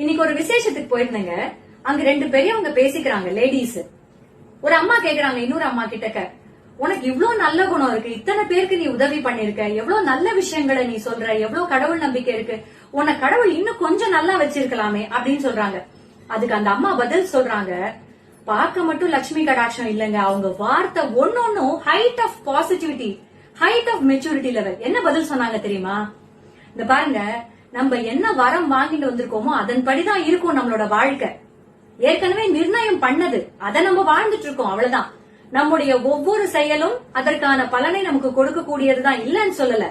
இன்னைக்கு ஒரு விசேஷத்துக்கு போயிருந்தேங்க. அங்க 2 பெரியவங்க பேசிக்கிறாங்க, லேடிஸ். ஒரு அம்மா கேக்குறாங்க இன்னொரு அம்மா கிட்டக்க, உனக்கு இவ்வளவு நல்ல குணம் இருக்கு, இத்தனை பேருக்கு நீ உதவி பண்ணிருக்க, எவ்வளவு நல்ல விஷயங்களை நீ சொல்ற, எவ்வளவு கடவுள் நம்பிக்கை இருக்கு, உன்னை கடவுள் இன்னும் கொஞ்சம் நல்லா வச்சிருக்கலாமே அப்படின்னு சொல்றாங்க. அதுக்கு அந்த அம்மா பதில் சொல்றாங்க, பார்க்க மட்டும் லட்சுமி கடாட்சம் இல்லங்க, அவங்க வார்த்தை ஒன்னொன்னும் height of positivity, height of maturity level. என்ன பதில் சொன்னாங்க தெரியுமா? இந்த பாருங்க, நம்ம என்ன வரம் வாங்கிட்டு வந்திருக்கோமோ அதன்படிதான் இருக்கும் நம்மளோட வாழ்க்கை. ஏற்கனவே நிர்ணயம் பண்ணது, அதை நம்ம வாழ்ந்துட்டு இருக்கோம், அவ்வளவுதான். நம்முடைய ஒவ்வொரு செயலும் அதற்கான பலனை நமக்கு கொடுக்கக்கூடியதுதான், இல்லன்னு சொல்லல.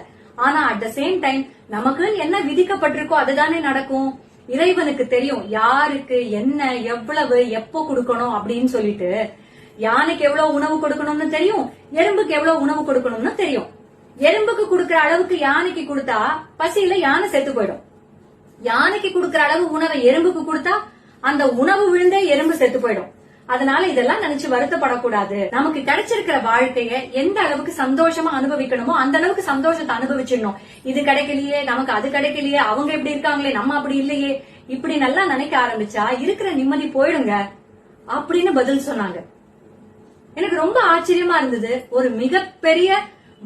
ஆனா அட் த சேம் டைம் நமக்கு என்ன விதிக்கப்பட்டிருக்கோ அதுதானே நடக்கும். இறைவனுக்கு தெரியும் யாருக்கு என்ன எவ்வளவு எப்போ கொடுக்கணும் அப்படின்னு சொல்லிட்டு. யானைக்கு எவ்வளவு உணவு கொடுக்கணும்னு தெரியும், எறும்புக்கு எவ்வளவு உணவு கொடுக்கணும்னு தெரியும். எறும்புக்கு கொடுக்கற அளவுக்கு யானைக்கு கொடுத்தா பசியில யானை செத்து போயிடும். யானைக்கு கொடுக்கற அளவு உணவை எறும்புக்கு கொடுத்தா அந்த உணவு விழுந்தே எறும்பு செத்து போயிடும். அதனால இதெல்லாம் நினைச்சு வருத்தப்படக்கூடாது. நமக்கு கிடைச்சிருக்கிற வாழ்க்கைய எந்த அளவுக்கு சந்தோஷமா அனுபவிக்கணுமோ அந்த அளவுக்கு சந்தோஷத்தை அனுபவிச்சிடணும். இது கிடைக்கலையே, நமக்கு அது கிடைக்கலையே, அவங்க இப்படி இருக்காங்களே, நம்ம அப்படி இல்லையே, இப்படி நல்லா நினைக்க ஆரம்பிச்சா இருக்கிற நிம்மதி போயிடுங்க அப்படின்னு பதில் சொன்னாங்க. எனக்கு ரொம்ப ஆச்சரியமா இருந்தது. ஒரு மிகப்பெரிய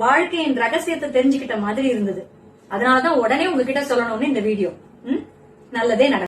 வாழ்க்கையின் ரகசியத்தை தெரிஞ்சுக்கிட்ட மாதிரி இருந்தது. அதனாலதான் உடனே உங்ககிட்ட சொல்லணும்னு இந்த வீடியோ. நல்லதே நடக்கும்.